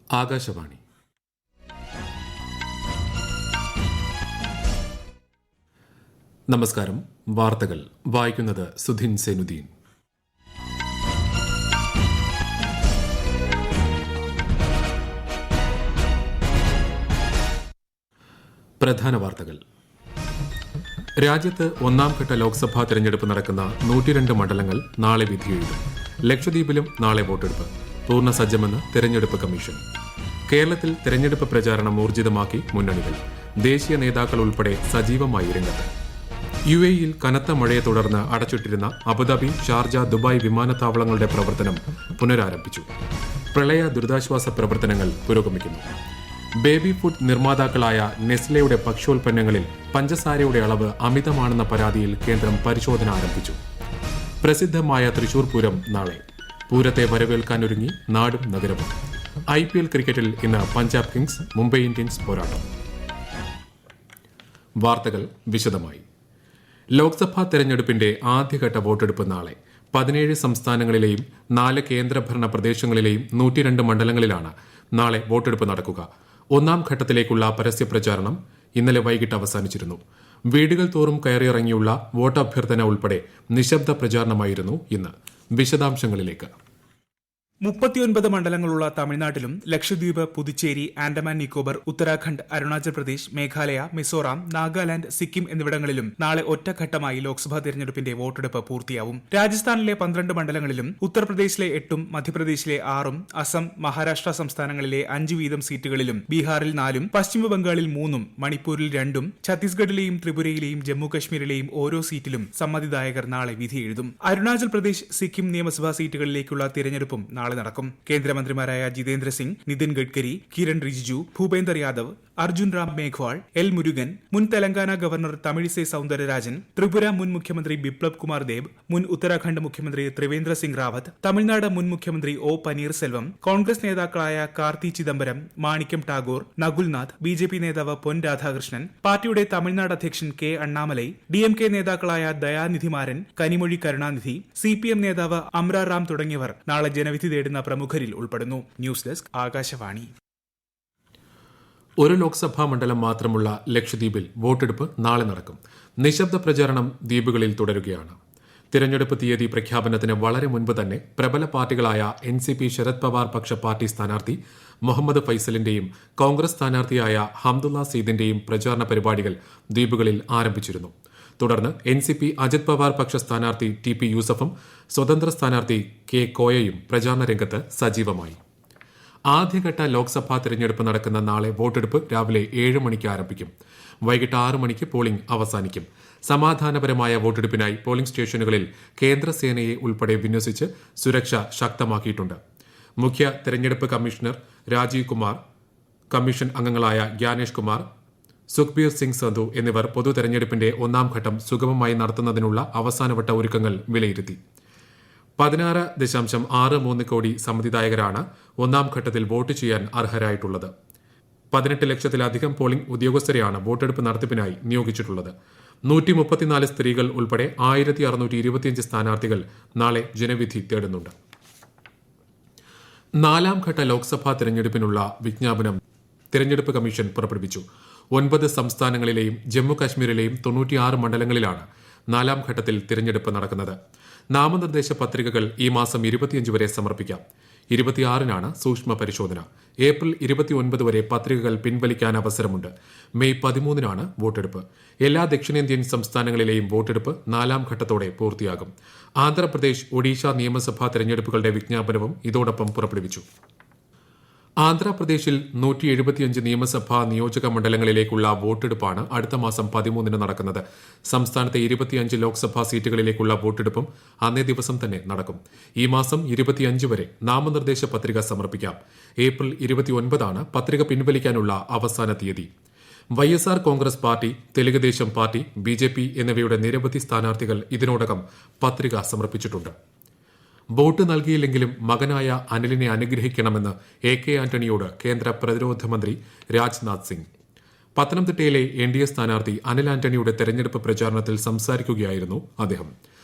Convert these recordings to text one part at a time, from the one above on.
ആകാശവാണി. നമസ്കാരം. വാർത്തകൾ വായിക്കുന്നത് സുധിൻ സേനുദ്ദീൻ. പ്രധാന വാർത്തകൾ. രാജ്യത്ത് ഒന്നാംഘട്ട ലോക്സഭാ തെരഞ്ഞെടുപ്പ് നടക്കുന്ന 102 മണ്ഡലങ്ങൾ നാളെ വിധിയെഴുതും. ലക്ഷദ്വീപിലും നാളെ വോട്ടെടുപ്പ്. പൂർണ്ണ സജ്ജമെന്ന് തെരഞ്ഞെടുപ്പ് കമ്മീഷൻ. കേരളത്തിൽ തെരഞ്ഞെടുപ്പ് പ്രചാരണം ഊർജിതമാക്കി മുന്നണികൾ. ദേശീയ നേതാക്കൾ ഉൾപ്പെടെ സജീവമായി രംഗത്ത്. UAEയിൽ കനത്ത മഴയെ തുടർന്ന് അടച്ചിട്ടിരുന്ന അബുദാബി, ഷാർജ, ദുബായ് വിമാനത്താവളങ്ങളുടെ പ്രവർത്തനം പുനരാരംഭിച്ചു. പ്രളയ ദുരിതാശ്വാസ പ്രവർത്തനങ്ങൾ പുരോഗമിക്കുന്നു. ബേബി ഫുഡ് നിർമ്മാതാക്കളായ നെസ്ലയുടെ ഭക്ഷ്യോൽപ്പന്നങ്ങളിൽ പഞ്ചസാരയുടെ അളവ് അമിതമാണെന്ന പരാതിയിൽ കേന്ദ്രം പരിശോധന ആരംഭിച്ചു. പ്രസിദ്ധമായ തൃശൂർ പൂരം നാളെ. പൂരത്തെ വരവേൽക്കാനൊരുങ്ങി നാടും നഗരവും. IPL ക്രിക്കറ്റിൽ ഇന്ന് പഞ്ചാബ് കിങ്സ്, മുംബൈ ഇന്ത്യൻസ് പോരാട്ടം. വാർത്തകൾ വിശദമായി. ലോക്സഭാ തെരഞ്ഞെടുപ്പിന്റെ ആദ്യഘട്ട വോട്ടെടുപ്പ് നാളെ. 17 സംസ്ഥാനങ്ങളിലെയും 4 കേന്ദ്രഭരണ പ്രദേശങ്ങളിലെയും 102 മണ്ഡലങ്ങളിലാണ് നാളെ വോട്ടെടുപ്പ് നടക്കുക. ഒന്നാം ഘട്ടത്തിലേക്കുള്ള പരസ്യപ്രചാരണം ഇന്നലെ വൈകിട്ട് അവസാനിച്ചിരുന്നു. വീടുകൾ തോറും കയറിയിറങ്ങിയുള്ള വോട്ടഭ്യർത്ഥന ഉൾപ്പെടെ നിശബ്ദ പ്രചാരണമായിരുന്നു ഇന്ന്. വിശദാംശങ്ങളിലേക്ക്. 39 മണ്ഡലങ്ങളുള്ള തമിഴ്നാട്ടിലും ലക്ഷദ്വീപ്, പുതുച്ചേരി, ആൻഡമാൻ നിക്കോബർ, ഉത്തരാഖണ്ഡ്, അരുണാചൽ പ്രദേശ്, മേഘാലയ, മിസോറാം, നാഗാലാന്റ്, സിക്കിം എന്നിവിടങ്ങളിലും നാളെ ഒറ്റഘട്ടമായി ലോക്സഭാ തെരഞ്ഞെടുപ്പിന്റെ വോട്ടെടുപ്പ് പൂർത്തിയാവും. രാജസ്ഥാനിലെ 12 മണ്ഡലങ്ങളിലും ഉത്തർപ്രദേശിലെ 8ഉം മധ്യപ്രദേശിലെ 6ഉം അസം, മഹാരാഷ്ട്ര സംസ്ഥാനങ്ങളിലെ 5 വീതം സീറ്റുകളിലും ബീഹാറിൽ 4ഉം പശ്ചിമബംഗാളിൽ 3ഉം മണിപ്പൂരിൽ 2ഉം ഛത്തീസ്ഗഡിലെയും ത്രിപുരയിലെയും ജമ്മുകശ്മീരിലെയും ഓരോ സീറ്റിലും സമ്മതിദായകർ നാളെ വിധിയെഴുതും. അരുണാചൽ പ്രദേശ്, സിക്കിം നിയമസഭാ സീറ്റുകളിലേക്കുള്ള തിരഞ്ഞെടുപ്പും നാളെ നടക്കും. കേന്ദ്രമന്ത്രിമാരായ ജിതേന്ദ്ര സിംഗ്, നിതിൻ ഗഡ്കരി, കിരൺ റിജിജു, ഭൂപേന്ദർ യാദവ്, അർജുൻ റാം മേഘ്വാൾ, എൽ മുരുകൻ, മുൻ തെലങ്കാന ഗവർണർ തമിഴിസൈ സൌന്ദരരാജൻ, ത്രിപുര മുൻ മുഖ്യമന്ത്രി ബിപ്ലബ് കുമാർ ദേബ്, മുൻ ഉത്തരാഖണ്ഡ് മുഖ്യമന്ത്രി ത്രിവേന്ദ്ര സിംഗ് റാവത്ത്, തമിഴ്നാട് മുൻ മുഖ്യമന്ത്രി ഒ പനീർസെൽവം, കോൺഗ്രസ് നേതാക്കളായ കാർത്തി ചിദംബരം, മാണിക്യം ടാഗോർ, നകുൽനാഥ്, BJP നേതാവ് പൊൻ രാധാകൃഷ്ണൻ, പാർട്ടിയുടെ തമിഴ്നാട് അധ്യക്ഷൻ കെ അണ്ണാമലൈ, DMK നേതാക്കളായ ദയാനിധിമാരൻ, കനിമൊഴി കരുണാനിധി, CPM നേതാവ് അമ്ര റാം തുടങ്ങിയവർ നാളെ ജനവിധി തേടുന്ന പ്രമുഖരിൽ ഉൾപ്പെടുന്നു. News desk, Akashvani. ഒരു ലോക്സഭാ മണ്ഡലം മാത്രമുള്ള ലക്ഷദ്വീപിൽ വോട്ടെടുപ്പ് നാളെ നടക്കും. നിശബ്ദ പ്രചാരണം ദ്വീപുകളിൽ തുടരുകയാണ്. തിരഞ്ഞെടുപ്പ് തീയതി പ്രഖ്യാപനത്തിന് വളരെ മുൻപ് തന്നെ പ്രബല പാർട്ടികളായ NCP ശരത് പവാർ പക്ഷ പാർട്ടി സ്ഥാനാർത്ഥി മുഹമ്മദ് ഫൈസലിന്റെയും കോൺഗ്രസ് സ്ഥാനാർത്ഥിയായ ഹംദുള്ള സീദിന്റെയും പ്രചാരണ പരിപാടികൾ ദ്വീപുകളിൽ ആരംഭിച്ചിരുന്നു. തുടർന്ന് NCP അജിത് പവാർ പക്ഷ സ്ഥാനാർത്ഥി TP യൂസഫും സ്വതന്ത്ര സ്ഥാനാർത്ഥി K കോയയും പ്രചാരണ രംഗത്ത് സജീവമായി. ആദ്യഘട്ട ലോക്സഭാ തെരഞ്ഞെടുപ്പ് നടക്കുന്ന നാളെ വോട്ടെടുപ്പ് രാവിലെ 7 മണിക്ക് ആരംഭിക്കും. വൈകിട്ട് 6 മണിക്ക് പോളിംഗ് അവസാനിക്കും. സമാധാനപരമായ വോട്ടെടുപ്പിനായി പോളിംഗ് സ്റ്റേഷനുകളിൽ കേന്ദ്രസേനയെ ഉൾപ്പെടെ വിന്യസിച്ച് സുരക്ഷ ശക്തമാക്കിയിട്ടുണ്ട്. മുഖ്യ തെരഞ്ഞെടുപ്പ് കമ്മീഷണർ രാജീവ് കുമാർ, കമ്മീഷൻ അംഗങ്ങളായ ഗ്യാനേഷ് കുമാർ, സുഖ്ബീർ സിംഗ് സന്ധു എന്നിവർ പൊതു തെരഞ്ഞെടുപ്പിന്റെ ഒന്നാം ഘട്ടം സുഗമമായി നടത്തുന്നതിനുള്ള അവസാനവട്ട ഒരുക്കങ്ങൾ വിലയിരുത്തി. 16.63 കോടി സമ്മതിദായകരാണ് ഒന്നാം ഘട്ടത്തിൽ വോട്ട് ചെയ്യാൻ അർഹരായിട്ടുള്ളത്. 18 ലക്ഷത്തിലധികം പോളിംഗ് ഉദ്യോഗസ്ഥരെയാണ് വോട്ടെടുപ്പ് നടത്തിപ്പിനായി നിയോഗിച്ചിട്ടുള്ളത്. 134 സ്ത്രീകൾ ഉൾപ്പെടെ 1625 സ്ഥാനാർത്ഥികൾ നാളെ ജനവിധി തേടുന്നുണ്ട്. നാലാം ഘട്ട ലോക്സഭാ തെരഞ്ഞെടുപ്പിനുള്ള വിജ്ഞാപനം തെരഞ്ഞെടുപ്പ് കമ്മീഷൻ പുറപ്പെടുവിച്ചു. 9 സംസ്ഥാനങ്ങളിലെയും ജമ്മു കാശ്മീരിലെയും 96 മണ്ഡലങ്ങളിലാണ് നാലാം ഘട്ടത്തിൽ തിരഞ്ഞെടുപ്പ് നടക്കുന്നത്. നാമനിർദ്ദേശ പത്രികകൾ ഈ മാസം 25 വരെ സമർപ്പിക്കാം. 26-നാണ് സൂക്ഷ്മ പരിശോധന. ഏപ്രിൽ 29 വരെ പത്രികകൾ പിൻവലിക്കാൻ അവസരമുണ്ട്. മെയ് 13-നാണ് വോട്ടെടുപ്പ്. എല്ലാ ദക്ഷിണേന്ത്യൻ സംസ്ഥാനങ്ങളിലെയും വോട്ടെടുപ്പ് നാലാം ഘട്ടത്തോടെ പൂർത്തിയാകും. ആന്ധ്രാപ്രദേശ്, ഒഡീഷ നിയമസഭാ തെരഞ്ഞെടുപ്പുകളുടെ വിജ്ഞാപനവും ഇതോടൊപ്പം പുറപ്പെടുവിച്ചു. ആന്ധ്രാപ്രദേശിൽ 175 നിയമസഭാ നിയോജക മണ്ഡലങ്ങളിലേക്കുള്ള വോട്ടെടുപ്പാണ് അടുത്ത മാസം 13-ന് നടക്കുന്നത്. സംസ്ഥാനത്തെ 25 ലോക്സഭാ സീറ്റുകളിലേക്കുള്ള വോട്ടെടുപ്പും അന്നേ ദിവസം തന്നെ നടക്കും. ഈ മാസം 25 വരെ നാമനിർദ്ദേശ പത്രിക സമർപ്പിക്കാം. ഏപ്രിൽ 29-ആണ് പത്രിക പിൻവലിക്കാനുള്ള അവസാന തീയതി. YSR Congress party, Telugu Desam party, BJP എന്നിവയുടെ നിരവധി സ്ഥാനാർത്ഥികൾ ഇതിനോടകം പത്രിക സമർപ്പിച്ചിട്ടുണ്ട്. വോട്ട് നൽകിയില്ലെങ്കിലും മകനായ അനിലിനെ അനുഗ്രഹിക്കണമെന്ന് AK ആന്റണിയോട് കേന്ദ്ര പ്രതിരോധ മന്ത്രി രാജ്നാഥ് സിംഗ്. പത്തനംതിട്ടയിലെ NDA സ്ഥാനാർത്ഥി അനിൽ ആന്റണിയുടെ തെരഞ്ഞെടുപ്പ് പ്രചാരണത്തിൽ സംസാരിക്കുകയായിരുന്നു അദ്ദേഹം.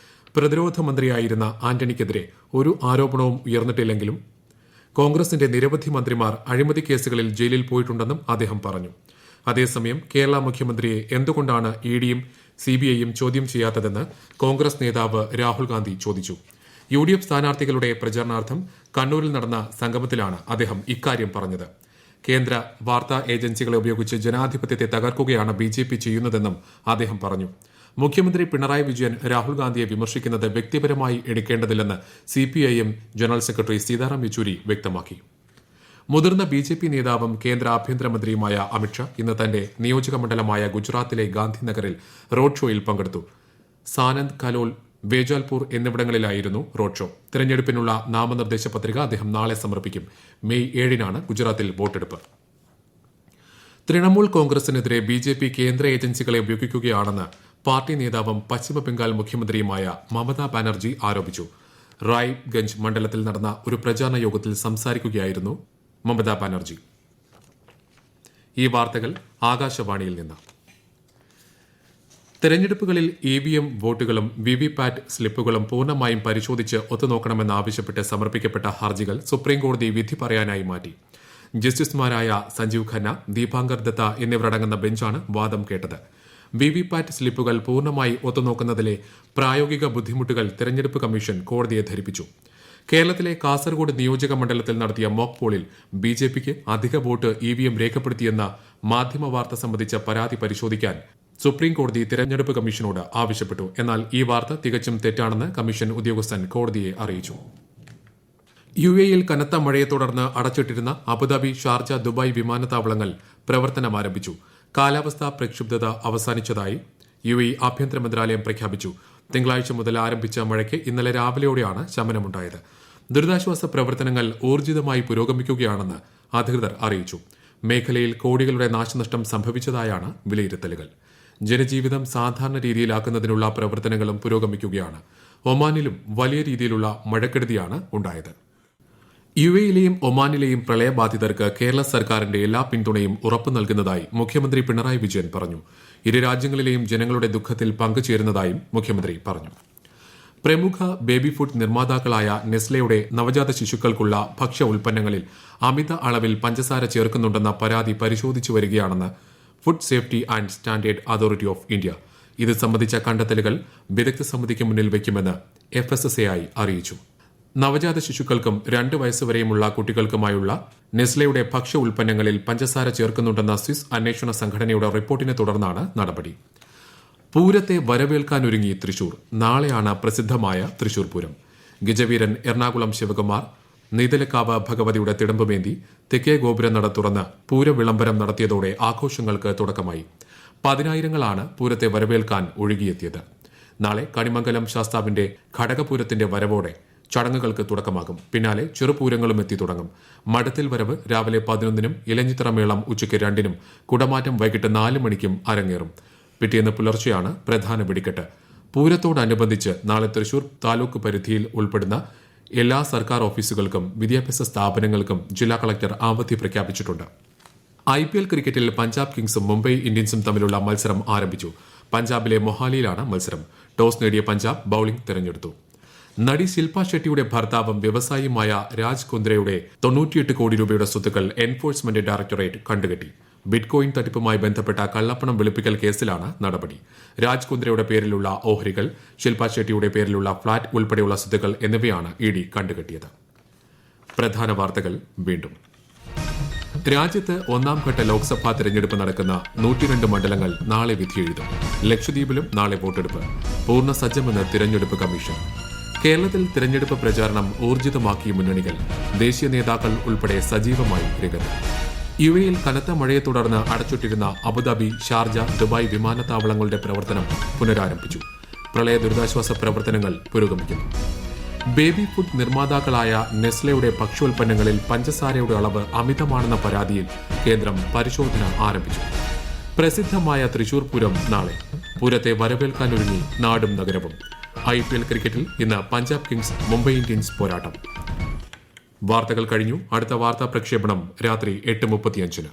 പ്രതിരോധ മന്ത്രിയായിരുന്ന ആന്റണിക്കെതിരെ ഒരു ആരോപണവും ഉയർന്നിട്ടില്ലെങ്കിലും കോൺഗ്രസിന്റെ നിരവധി മന്ത്രിമാർ അഴിമതി കേസുകളിൽ ജയിലിൽ പോയിട്ടുണ്ടെന്നും അദ്ദേഹം പറഞ്ഞു. അതേസമയം കേരള മുഖ്യമന്ത്രിയെ എന്തുകൊണ്ടാണ് ഇഡിയും സിബിഐയും ചോദ്യം ചെയ്യാത്തതെന്ന് കോൺഗ്രസ് നേതാവ് രാഹുൽ ഗാന്ധി ചോദിച്ചു. UDF സ്ഥാനാർത്ഥികളുടെ പ്രചരണാർത്ഥം കണ്ണൂരിൽ നടന്ന സംഗമത്തിലാണ് അദ്ദേഹം ഇക്കാര്യം പറഞ്ഞത്. കേന്ദ്ര വാർത്താ ഏജൻസികളെ ഉപയോഗിച്ച് ജനാധിപത്യത്തെ തകർക്കുകയാണ് BJP ചെയ്യുന്നതെന്നും അദ്ദേഹം പറഞ്ഞു. മുഖ്യമന്ത്രി പിണറായി വിജയൻ രാഹുൽ ഗാന്ധിയെ വിമർശിക്കുന്നത് വ്യക്തിപരമായി എടുക്കേണ്ടതില്ലെന്ന് CPIM general secretary Sitaram Yechury വ്യക്തമാക്കി. മുതിർന്ന BJP നേതാവും കേന്ദ്ര ആഭ്യന്തരമന്ത്രിയുമായ അമിത്ഷാ ഇന്ന് തന്റെ നിയോജക മണ്ഡലമായ ഗുജറാത്തിലെ ഗാന്ധിനഗറിൽ റോഡ് ഷോയിൽ പങ്കെടുത്തു. സാനന്ദ്, കലോൾ, വേജാൽപൂർ എന്നിവിടങ്ങളിലായിരുന്നു റോഡ് ഷോ. തെരഞ്ഞെടുപ്പിനുള്ള നാമനിർദ്ദേശ പത്രിക അദ്ദേഹം നാളെ സമർപ്പിക്കും. മെയ് 7-നാണ് ഗുജറാത്തിൽ വോട്ടെടുപ്പ്. തൃണമൂൽ കോൺഗ്രസിനെതിരെ BJP കേന്ദ്ര ഏജൻസികളെ ഉപയോഗിക്കുകയാണെന്ന് പാർട്ടി നേതാവും പശ്ചിമബംഗാൾ മുഖ്യമന്ത്രിയുമായ മമതാ ബാനർജി ആരോപിച്ചു. റായ്ഗഞ്ച് മണ്ഡലത്തിൽ നടന്ന ഒരു പ്രചാരണ യോഗത്തിൽ സംസാരിക്കുകയായിരുന്നു മമതാ ബാനർജി. ഈ വാർത്തകൾ ആകാശവാണിയിൽ നിന്ന്. തെരഞ്ഞെടുപ്പുകളിൽ EVM വോട്ടുകളും VVPAT സ്ലിപ്പുകളും പൂർണ്ണമായും പരിശോധിച്ച് ഒത്തുനോക്കണമെന്നാവശ്യപ്പെട്ട് സമർപ്പിക്കപ്പെട്ട ഹർജികൾ സുപ്രീംകോടതി വിധി പറയാനായി മാറ്റി. ജസ്റ്റിസുമാരായ സഞ്ജീവ് ഖന്ന, ദീപാങ്കർ ദത്ത എന്നിവരടങ്ങുന്ന ബെഞ്ചാണ് വാദം കേട്ടത്. VVPAT സ്ലിപ്പുകൾ പൂർണ്ണമായി ഒത്തുനോക്കുന്നതിലെ പ്രായോഗിക ബുദ്ധിമുട്ടുകൾ തെരഞ്ഞെടുപ്പ് കമ്മീഷൻ കോടതിയെ ധരിപ്പിച്ചു. കേരളത്തിലെ കാസർഗോഡ് നിയോജക മണ്ഡലത്തിൽ നടത്തിയ മോക്ക് പോളിൽ BJPക്ക് അധിക വോട്ട് EVM രേഖപ്പെടുത്തിയെന്ന മാധ്യമവാർത്ത സംബന്ധിച്ച പരാതി പരിശോധിക്കാൻ സുപ്രീംകോടതി തെരഞ്ഞെടുപ്പ് കമ്മീഷനോട് ആവശ്യപ്പെട്ടു. എന്നാൽ ഈ വാർത്ത തികച്ചും തെറ്റാണെന്ന് കമ്മീഷൻ ഉദ്യോഗസ്ഥൻ കോടതിയെ അറിയിച്ചു. UAEയിൽ കനത്ത മഴയെ തുടർന്ന് അടച്ചിട്ടിരുന്ന അബുദാബി, ഷാർജ, ദുബായ് വിമാനത്താവളങ്ങൾ പ്രവർത്തനമാരംഭിച്ചു. കാലാവസ്ഥാ പ്രക്ഷുബ്ധത അവസാനിച്ചതായി UAE ആഭ്യന്തര മന്ത്രാലയം പ്രഖ്യാപിച്ചു. തിങ്കളാഴ്ച മുതൽ ആരംഭിച്ച മഴയ്ക്ക് ഇന്നലെ രാവിലെയോടെയാണ് ശമനമുണ്ടായത്. ദുരിതാശ്വാസ പ്രവർത്തനങ്ങൾ ഊർജിതമായി പുരോഗമിക്കുകയാണെന്ന് അധികൃതർ അറിയിച്ചു. മേഖലയിൽ കോടികളുടെ നാശനഷ്ടം സംഭവിച്ചതായാണ് വിലയിരുത്തലുകൾ. ജനജീവിതം സാധാരണ രീതിയിലാക്കുന്നതിനുള്ള പ്രവർത്തനങ്ങളും പുരോഗമിക്കുകയാണ്. ഒമാനിലും വലിയ രീതിയിലുള്ള മഴക്കെടുതിയാണ് ഉണ്ടായത്. UAEയിലെയും ഒമാനിലെയും പ്രളയബാധിതർക്ക് കേരള സർക്കാരിന്റെ എല്ലാ പിന്തുണയും ഉറപ്പു നൽകുന്നതായി മുഖ്യമന്ത്രി പിണറായി വിജയൻ പറഞ്ഞു. ഇരു രാജ്യങ്ങളിലെയും ജനങ്ങളുടെ ദുഃഖത്തിൽ പങ്കുചേരുന്നതായും മുഖ്യമന്ത്രി പറഞ്ഞു. പ്രമുഖ ബേബി ഫുഡ് നിർമ്മാതാക്കളായ നെസ്ലയുടെ നവജാത ശിശുക്കൾക്കുള്ള ഭക്ഷ്യ ഉൽപ്പന്നങ്ങളിൽ അമിത അളവിൽ പഞ്ചസാര ചേർക്കുന്നുണ്ടെന്ന പരാതി പരിശോധിച്ചു വരികയാണെന്ന് food safety and standard authority of India. ഇത് സംബന്ധിച്ച കണ്ടെത്തലുകൾ വിദഗ്ധ സമിതിക്ക് മുന്നിൽ വയ്ക്കുമെന്ന് FSSAI അറിയിച്ചു. നവജാത ശിശുക്കൾക്കും 2 വയസ്സുവരെയുമുള്ള കുട്ടികൾക്കുമായുള്ള നെസ്ലയുടെ ഭക്ഷ്യ ഉൽപ്പന്നങ്ങളിൽ പഞ്ചസാര ചേർക്കുന്നുണ്ടെന്ന സ്വിസ് അന്വേഷണ സംഘടനയുടെ റിപ്പോർട്ടിനെ തുടർന്നാണ് നടപടി. പൂരത്തെ വരവേൽക്കാനൊരുങ്ങി തൃശൂർ. നാളെയാണ് പ്രസിദ്ധമായ തൃശൂർ പൂരം. ഗജവീരൻ എറണാകുളം ശിവകുമാർ നെയ്തലക്കാവ് ഭഗവതിയുടെ തിടമ്പുമേന്തി തെക്കേ ഗോപുരനട തുറന്ന് പൂരവിളംബരം നടത്തിയതോടെ ആഘോഷങ്ങൾക്ക് തുടക്കമായി. 10,000-ങ്ങളാണ് പൂരത്തെ വരവേൽക്കാൻ ഒഴുകിയെത്തിയത്. നാളെ കണിമംഗലം ശാസ്താവിന്റെ ഘടകപൂരത്തിന്റെ വരവോടെ ചടങ്ങുകൾക്ക് തുടക്കമാകും. പിന്നാലെ ചെറുപൂരങ്ങളും എത്തി തുടങ്ങും. മഠത്തിൽ വരവ് രാവിലെ 11-നും ഇലഞ്ഞിത്തറ മേളം ഉച്ചയ്ക്ക് 2-നും കുടമാറ്റം വൈകിട്ട് 4 മണിക്കും അരങ്ങേറും. പിറ്റേന്ന് പുലർച്ചെയാണ് പ്രധാന വെടിക്കെട്ട്. പൂരത്തോടനുബന്ധിച്ച് നാളെ തൃശൂർ താലൂക്ക് പരിധിയിൽ ഉൾപ്പെടുന്ന എല്ലാ സർക്കാർ ഓഫീസുകൾക്കും വിദ്യാഭ്യാസ സ്ഥാപനങ്ങൾക്കും ജില്ലാ കളക്ടർ അവധി പ്രഖ്യാപിച്ചിട്ടുണ്ട്. IPL ക്രിക്കറ്റിൽ പഞ്ചാബ് കിങ്സും മുംബൈ ഇന്ത്യൻസും തമ്മിലുള്ള മത്സരം ആരംഭിച്ചു. പഞ്ചാബിലെ മൊഹാലിയിലാണ് മത്സരം. ടോസ് നേടിയ പഞ്ചാബ് ബൌളിംഗ് തെരഞ്ഞെടുത്തു. നടി ശിൽപ ഷെട്ടിയുടെ ഭർത്താവും വ്യവസായിയുമായ രാജ് കുന്ദ്രയുടെ 98 കോടി രൂപയുടെ സ്വത്തുക്കൾ എൻഫോഴ്സ്മെന്റ് ഡയറക്ടറേറ്റ് കണ്ടുകെട്ടി. ബിറ്റ്കോയിൻ തട്ടിപ്പുമായി ബന്ധപ്പെട്ട കള്ളപ്പണം വെളുപ്പിക്കൽ കേസിലാണ് നടപടി. രാജ് കുന്ദ്രയുടെ പേരിലുള്ള ഓഹരികൾ, ശിൽപ ഷെട്ടിയുടെ പേരിലുള്ള ഫ്ളാറ്റ് ഉൾപ്പെടെയുള്ള സ്വത്തുക്കൾ എന്നിവയാണ് ED കണ്ടുകെട്ടിയത്. പ്രധാന വാർത്തകൾ വീണ്ടും. രാജ്യത്ത് 1ാം-ഘട്ട ലോക്സഭാ തെരഞ്ഞെടുപ്പ് നടക്കുന്ന 102 മണ്ഡലങ്ങൾ നാളെ വിധിയെഴുതും. ലക്ഷദ്വീപിലും നാളെ വോട്ടെടുപ്പ്. പൂർണ്ണ സജ്ജമെന്ന് തിരഞ്ഞെടുപ്പ് കമ്മീഷൻ. കേരളത്തിൽ തിരഞ്ഞെടുപ്പ് പ്രചാരണം ഊർജിതമാക്കിയ മുന്നണികൾ. ദേശീയ നേതാക്കൾ ഉൾപ്പെടെ സജീവമായി രംഗത്ത്. UAEയിൽ കനത്ത മഴയെ തുടർന്ന് അടച്ചിട്ടിരുന്ന അബുദാബി, ഷാർജ, ദുബായ് വിമാനത്താവളങ്ങളുടെ പ്രവർത്തനം പുനരാരംഭിച്ചു. പ്രളയ ദുരിതാശ്വാസ പ്രവർത്തനങ്ങൾ പുരോഗമിക്കുന്നു. ബേബി ഫുഡ് നിർമ്മാതാക്കളായ നെസ്ലയുടെ ഭക്ഷ്യോൽപ്പന്നങ്ങളിൽ പഞ്ചസാരയുടെ അളവ് അമിതമാണെന്ന പരാതിയിൽ കേന്ദ്രം പരിശോധന ആരംഭിച്ചു. പ്രസിദ്ധമായ തൃശൂർ പൂരം നാളെ. പൂരത്തെ വരവേൽക്കാനൊരുങ്ങി നാടും നഗരവും. IPL ക്രിക്കറ്റിൽ ഇന്ന് പഞ്ചാബ് കിങ്സ് മുംബൈ ഇന്ത്യൻസ് പോരാട്ടം. വാർത്തകൾ കഴിഞ്ഞു. അടുത്ത വാർത്താ പ്രക്ഷേപണം രാത്രി 8:35-ന്.